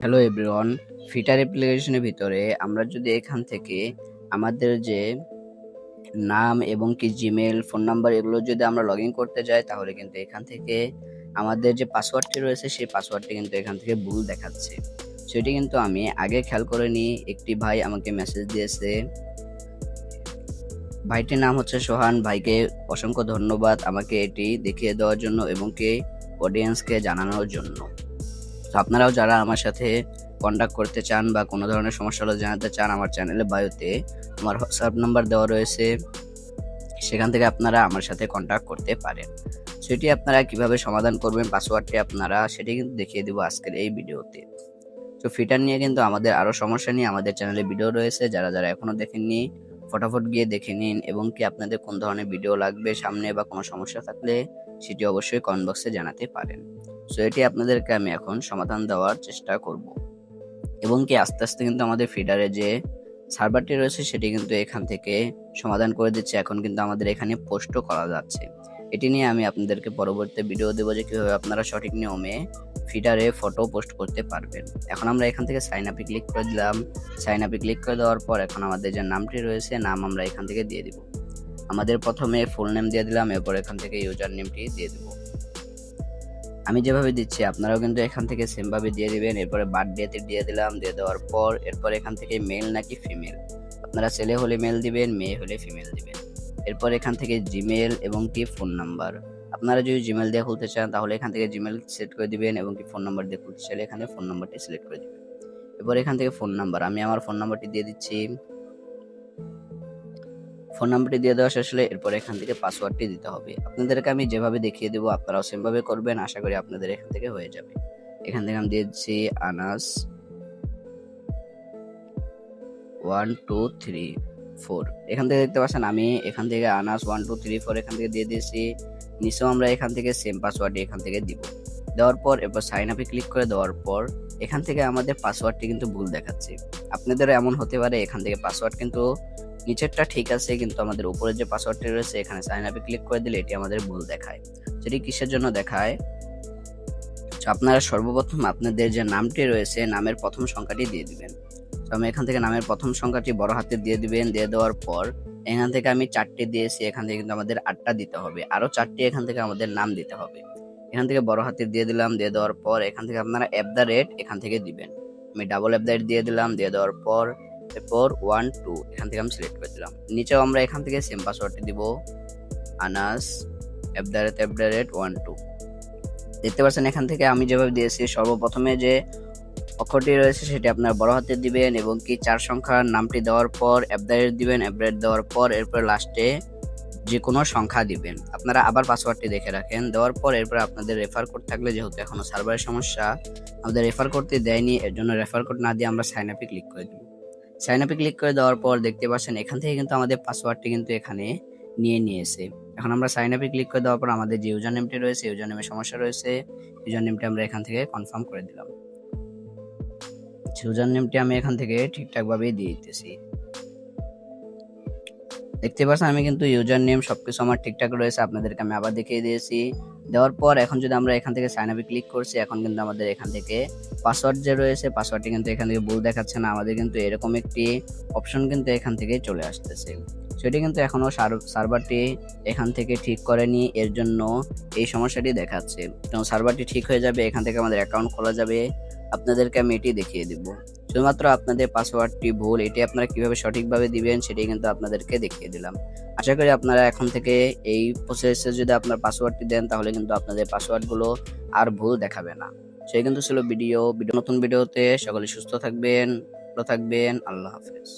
Hello everyone, fitter অ্যাপ্লিকেশনের ভিতরে আমরা যদি এখান থেকে আমাদের যে নাম এবং কি জিমেল, ফোন নাম্বার এগুলো যদি আমরা লগ ইন করতে যাই তাহলে কিন্তু এখান থেকে আমাদের যে পাসওয়ার্ডটি রয়েছে সেই পাসওয়ার্ডটি কিন্তু এখান থেকে ভুল দেখাচ্ছে। সেটি কিন্তু আমি আগে খেয়াল করে নিই। একটি ভাই আমাকে মেসেজ দিয়েছে। ভাইটির নাম হচ্ছে সোহান। ভাইকে অসংখ্য ধন্যবাদ আমাকে এটি দেখিয়ে দেওয়ার জন্য এবং কি অডিয়েন্সকে জানানোর জন্য। তো আপনারাও যারা আমার সাথে কন্ট্যাক্ট করতে চান বা কোনো ধরনের সমস্যা হলে জানাতে চান, আমার চ্যানেলের বায়োতে আমার হোয়াটসঅ্যাপ নাম্বার দেওয়া রয়েছে, সেখান থেকে আপনারা আমার সাথে কন্ট্যাক্ট করতে পারেন। সেটি আপনারা কিভাবে সমাধান করবেন পাসওয়ার্ডটি আপনারা সেটি কিন্তু দেখিয়ে দেবো আজকের এই ভিডিওতে। তো ফিটার নিয়ে কিন্তু আমাদের আরও সমস্যা নিয়ে আমাদের চ্যানেলে ভিডিও রয়েছে, যারা যারা এখনও দেখেননি ফটাফট গিয়ে দেখে নিন এবং কি আপনাদের কোন ধরনের ভিডিও লাগবে সামনে বা কোনো সমস্যা থাকলে সেটি অবশ্যই কমেন্ট বক্সে জানাতে পারেন। সো এটি আপনাদেরকে আমি এখন সমাধান দেওয়ার চেষ্টা করব এবং কি আস্তে আস্তে কিন্তু আমাদের ফিডারে যে সার্ভারটি রয়েছে সেটি কিন্তু এখান থেকে সমাধান করে দিচ্ছে। এখন কিন্তু আমাদের এখানে পোস্টও করা যাচ্ছে। এটি নিয়ে আমি আপনাদেরকে পরবর্তী ভিডিও দেবো যে কীভাবে আপনারা সঠিক নিয়মে ফিডারে ফটো পোস্ট করতে পারবেন। এখন আমরা এখান থেকে সাইন আপে ক্লিক করে দিলাম। সাইন আপে ক্লিক করে দেওয়ার পর এখন আমাদের যে নামটি রয়েছে নাম আমরা এখান থেকে দিয়ে দিব। আমাদের প্রথমে ফুল নেম দিয়ে দিলাম, এরপর এখান থেকে ইউজার নেমটি দিয়ে দিব। আমি যেভাবে দিচ্ছি আপনারাও কিন্তু এখান থেকে সেম ভাবে দিয়ে দিবেন। এরপরে বার্থডেতে দিয়ে দিলাম, দিয়ে দেওয়ার পর এরপর এখান থেকে মেল নাকি ফিমেল, আপনারা ছেলে হলে মেল দিবেন, মেয়ে হলে ফিমেল দিবেন। এরপর এখান থেকে জিমেল এবং কি ফোন নাম্বার, আপনারা যদি জিমেল দিয়ে খুলতে চান তাহলে এখান থেকে জিমেল সিলেক্ট করে দিবেন এবং কি ফোন নাম্বার দিয়ে খুলতে চাইলে এখানে ফোন নাম্বারটি সিলেক্ট করে দিবেন। এরপর এখান থেকে ফোন নাম্বার, আমি আমার ফোন নাম্বারটি দিয়ে দিচ্ছি। ফোন নাম্বারটি দিয়ে দেওয়া শেষ হলে এরপর এখান থেকে পাসওয়ার্ডটি দিতে হবে। আপনাদেরকে আমি যেভাবে দেখিয়ে দেবো আপনারাও সেমভাবে করবেন, আশা করি আপনাদের এখান থেকে হয়ে যাবে। এখান থেকে আমি দিয়ে দিচ্ছি আনাস 1234। এখান থেকে দেখতে পাচ্ছেন আমি এখান থেকে আনাস 1234 এখান থেকে দিয়ে দিয়েছি। নিচেও আমরা এখান থেকে সেম পাসওয়ার্ডটি এখান থেকে দিব। দেওয়ার পর এরপর সাইন আপে ক্লিক করে দেওয়ার পর এখান থেকে আমাদের পাসওয়ার্ডটি কিন্তু ভুল দেখাচ্ছে। আপনাদেরও এমন হতে পারে এখান থেকে পাসওয়ার্ড কিন্তু নিচেরটা ঠিক আছে কিন্তু আমাদের উপরে যে পাসওয়ার্ডটি রয়েছে এখানে সাইন আপে ক্লিক করে দিলে এটি আমাদের ভুল দেখায়। সেটি কিসের জন্য দেখায়? আপনারা সর্বপ্রথম আপনাদের যে নামটি রয়েছে নামের প্রথম সংখ্যাটি দিয়ে দিবেন। তো আমি এখান থেকে নামের প্রথম সংখ্যাটি বড় হাতে দিয়ে দিবেন। দিয়ে দেওয়ার পর এখান থেকে আমি 4টি দিয়েছি, এখান থেকে কিন্তু আমাদের 8টা দিতে হবে। আরো 4টি এখান থেকে আমাদের নাম দিতে হবে। এখান থেকে বড় হাতে দিয়ে দিলাম। দিয়ে দেওয়ার পর এখান থেকে আপনারা এখান থেকে দিবেন। আমি ডাবল দিয়ে দিলাম। দিয়ে দেওয়ার পর এরপর 1 2 এখান থেকে আমি সিলেক্ট করে দিলাম। নিচেও আমরা এখান থেকে সেম পাসওয়ার্ডটি দিব, আনাস @1 2। দেখতে পাচ্ছেন এখান থেকে আমি যেভাবে দিয়েছি সর্বপ্রথমে যে অক্ষরটি রয়েছে সেটি আপনার বড় হাতে দিবেন এবং কি 4 সংখ্যার নামটি দেওয়ার পর দিবেন। দেওয়ার পর এরপর লাস্টে যে কোনো সংখ্যা দিবেন। আপনারা আবার পাসওয়ার্ডটি দেখে রাখেন। দেওয়ার পর এরপর আপনাদের রেফার কোড থাকলে, যেহেতু এখনো সার্ভারের সমস্যা আমাদের রেফার কোডটি দেয়নি, এর জন্য রেফার কোড না দিয়ে আমরা সাইন আপে ক্লিক করে দিব। সাইন আপে ক্লিক করে দেওয়ার পর দেখতে পাচ্ছেন এখান থেকে কিন্তু আমাদের পাসওয়ার্ডটি কিন্তু এখানে নিয়ে নিয়েছে। এখন আমরা সাইন আপে ক্লিক করে দেওয়ার পর আমাদের যে ইউজার নেমটি রয়েছে, ইউজার নেমে সমস্যা রয়েছে, ইউজার নেমটি আমরা এখান থেকে কনফার্ম করে দিলাম। ইউজার নেমটি আমি এখান থেকে ঠিকঠাক ভাবে দিয়ে দিতেছি। দেখতে পাচ্ছেন আমি কিন্তু ইউজার নেম সবকিছু আমার ঠিকঠাক রয়েছে, আপনাদেরকে আমি আবার দেখিয়ে দিয়েছি। দেওয়ার পর এখন যদি আমরা এখান থেকে সাইন আপে ক্লিক করছি, এখন কিন্তু আমাদের এখান থেকে পাসওয়ার্ড যে রয়েছে পাসওয়ার্ডটি কিন্তু এখান থেকে ভুল দেখাচ্ছে না, আমাদের কিন্তু এরকম একটি অপশন কিন্তু এখান থেকে চলে আসতেছে। সেটি কিন্তু এখনো সার্ভারটি এখান থেকে ঠিক করেনি, এর জন্য এই সমস্যাটি দেখাচ্ছে। তো সার্ভারটি ঠিক হয়ে যাবে, এখান থেকে আমাদের অ্যাকাউন্ট খোলা যাবে। আপনাদেরকে আমি এটি দেখিয়ে দিব। শুধুমাত্র আপনাদের পাসওয়ার্ডটি ভুল, এটি আপনারা কিভাবে সঠিকভাবে দিবেন সেটি কিন্তু আপনাদেরকে দেখিয়ে দিলাম। আশা করি আপনারা এখন থেকে এই প্রসেসে যদি আপনার পাসওয়ার্ডটি দেন তাহলে কিন্তু আপনাদের পাসওয়ার্ডগুলো আর ভুল দেখাবে না। সেই কিন্তু ছিল ভিডিও। নতুন ভিডিওতে সকলে সুস্থ থাকবেন, ভালো থাকবেন। আল্লাহ হাফেজ।